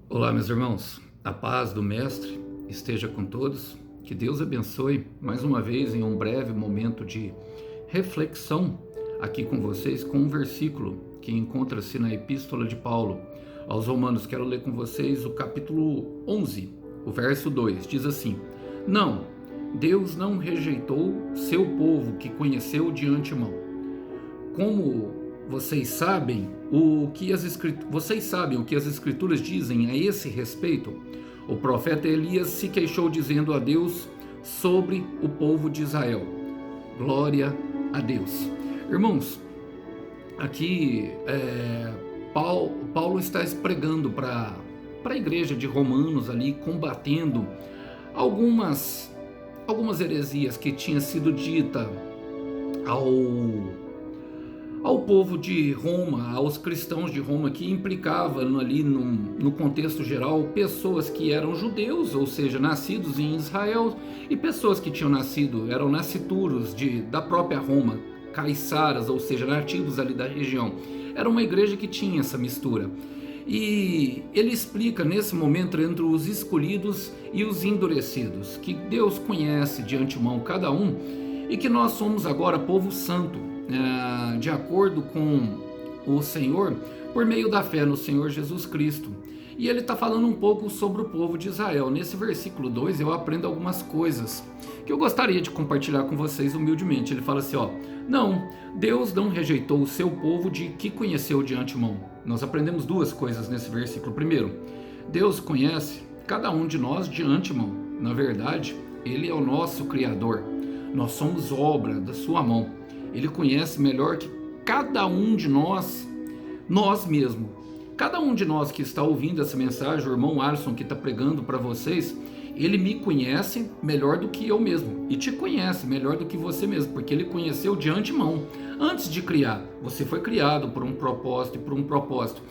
Olá, meus irmãos. A paz do Mestre esteja com todos. Que Deus abençoe mais uma vez em um breve momento de reflexão aqui com vocês com um versículo que encontra-se na Epístola de Paulo aos Romanos. Quero ler com vocês o capítulo 11, o verso 2. Diz assim: Não, Deus não rejeitou seu povo que conheceu de antemão. Como vocês sabem vocês sabem o que as escrituras dizem a esse respeito? O profeta Elias se queixou dizendo a Deus sobre o povo de Israel. Glória a Deus. Irmãos, aqui Paulo está pregando para a igreja de Romanos ali, combatendo algumas heresias que tinha sido dita ao povo de Roma, aos cristãos de Roma, que implicavam ali no contexto geral pessoas que eram judeus, ou seja, nascidos em Israel, e pessoas que eram nascituros da própria Roma, caiçaras, ou seja, nativos ali da região. Era uma igreja que tinha essa mistura. E ele explica nesse momento entre os escolhidos e os endurecidos, que Deus conhece de antemão cada um e que nós somos agora povo santo, de acordo com o Senhor, por meio da fé no Senhor Jesus Cristo. E ele está falando um pouco sobre o povo de Israel. Nesse versículo 2 eu aprendo algumas coisas que eu gostaria de compartilhar com vocês humildemente. Ele fala assim, não, Deus não rejeitou o seu povo que conheceu de antemão. Nós aprendemos duas coisas nesse versículo. Primeiro, Deus conhece cada um de nós de antemão. Na verdade, Ele é o nosso Criador. Nós somos obra da sua mão. Ele conhece melhor que cada um de nós mesmos. Cada um de nós que está ouvindo essa mensagem, o irmão Alisson que está pregando para vocês, ele me conhece melhor do que eu mesmo. E te conhece melhor do que você mesmo, porque ele conheceu de antemão. Antes de criar, você foi criado por um propósito e por um propósito.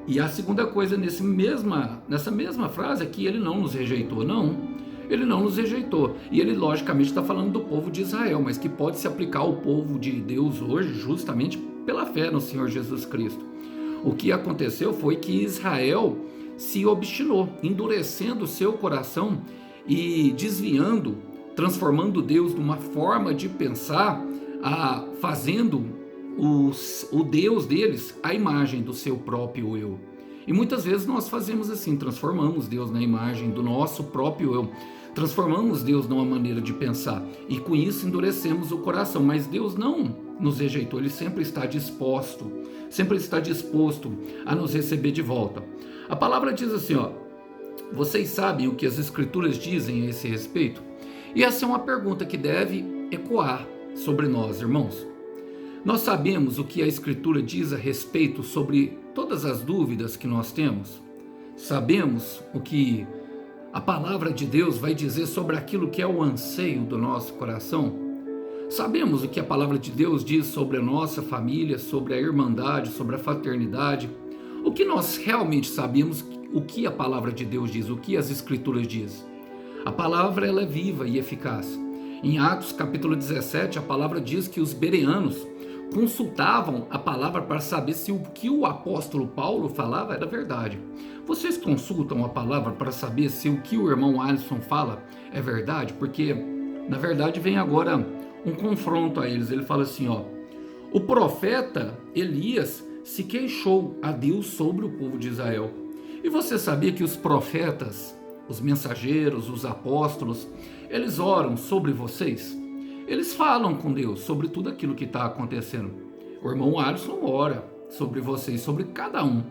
E a segunda coisa nessa mesma frase é que ele não nos rejeitou, não. Ele não nos rejeitou. E ele, logicamente, está falando do povo de Israel, mas que pode se aplicar ao povo de Deus hoje, justamente pela fé no Senhor Jesus Cristo. O que aconteceu foi que Israel se obstinou, endurecendo o seu coração e desviando, transformando Deus numa forma de pensar, fazendo o Deus deles a imagem do seu próprio eu. E muitas vezes nós fazemos assim, transformamos Deus na imagem do nosso próprio eu. Transformamos Deus numa maneira de pensar e com isso endurecemos o coração, mas Deus não nos rejeitou, Ele sempre está disposto a nos receber de volta. A palavra diz assim, vocês sabem o que as escrituras dizem a esse respeito? E essa é uma pergunta que deve ecoar sobre nós, irmãos. Nós sabemos o que a escritura diz a respeito sobre todas as dúvidas que nós temos? Sabemos o que a palavra de Deus vai dizer sobre aquilo que é o anseio do nosso coração? Sabemos o que a palavra de Deus diz sobre a nossa família, sobre a irmandade, sobre a fraternidade? O que nós realmente sabemos, o que a palavra de Deus diz, o que as escrituras dizem? A palavra ela é viva e eficaz. Em Atos capítulo 17, a palavra diz que os bereanos consultavam a palavra para saber se o que o apóstolo Paulo falava era verdade. Vocês consultam a palavra para saber se o que o irmão Alisson fala é verdade? Porque, na verdade, vem agora um confronto a eles. Ele fala assim, o profeta Elias se queixou a Deus sobre o povo de Israel. E você sabia que os profetas, os mensageiros, os apóstolos, eles oram sobre vocês? Eles falam com Deus sobre tudo aquilo que está acontecendo. O irmão Alisson ora sobre vocês, sobre cada um,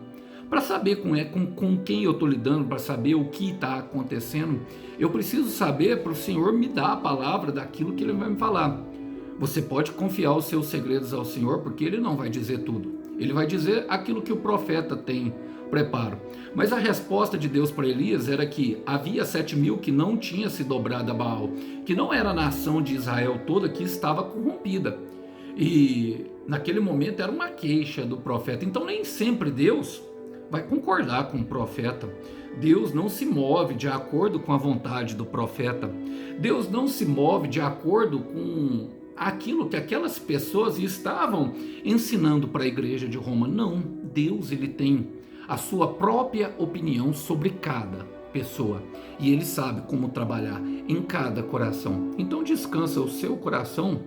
para saber com quem eu estou lidando, para saber o que está acontecendo. Eu preciso saber para o Senhor me dar a palavra daquilo que Ele vai me falar. Você pode confiar os seus segredos ao Senhor, porque Ele não vai dizer tudo. Ele vai dizer aquilo que o profeta tem preparo. Mas a resposta de Deus para Elias era que havia 7.000 que não tinha se dobrado a Baal, que não era a nação de Israel toda que estava corrompida. E naquele momento era uma queixa do profeta. Então nem sempre Deus vai concordar com o profeta. Deus não se move de acordo com a vontade do profeta. Deus não se move de acordo com aquilo que aquelas pessoas estavam ensinando para a igreja de Roma. Não, Deus ele tem a sua própria opinião sobre cada pessoa. E Ele sabe como trabalhar em cada coração. Então descansa o seu coração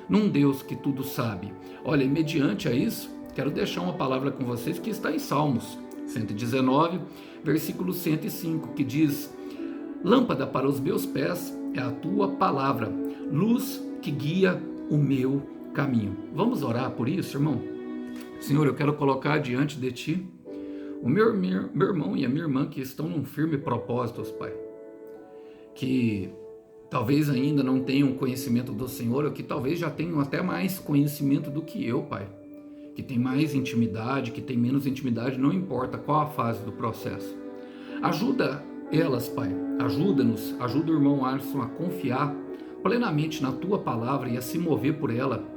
num Deus que tudo sabe. Olha, e mediante a isso, quero deixar uma palavra com vocês que está em Salmos 119, versículo 105, que diz: lâmpada para os meus pés é a tua palavra, luz que guia o meu caminho. Vamos orar por isso, irmão? Senhor, eu quero colocar diante de Ti o meu irmão e a minha irmã que estão num firme propósito, Pai, que talvez ainda não tenham conhecimento do Senhor, ou que talvez já tenham até mais conhecimento do que eu, Pai, que tem mais intimidade, que tem menos intimidade, não importa qual a fase do processo. Ajuda elas, Pai, ajuda-nos, ajuda o irmão Alisson a confiar plenamente na Tua palavra e a se mover por ela,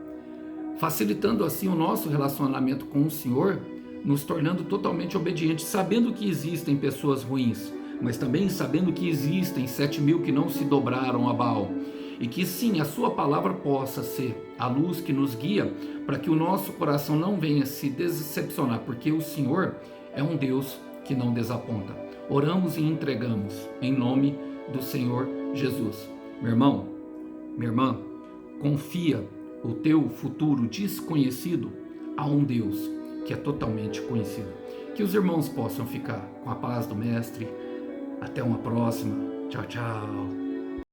facilitando assim o nosso relacionamento com o Senhor, nos tornando totalmente obedientes, sabendo que existem pessoas ruins, mas também sabendo que existem 7.000 que não se dobraram a Baal, e que sim, a sua palavra possa ser a luz que nos guia, para que o nosso coração não venha se decepcionar, porque o Senhor é um Deus que não desaponta. Oramos e entregamos, em nome do Senhor Jesus. Meu irmão, minha irmã, confia o teu futuro desconhecido a um Deus que é totalmente conhecido. Que os irmãos possam ficar com a paz do Mestre. Até uma próxima. Tchau, tchau.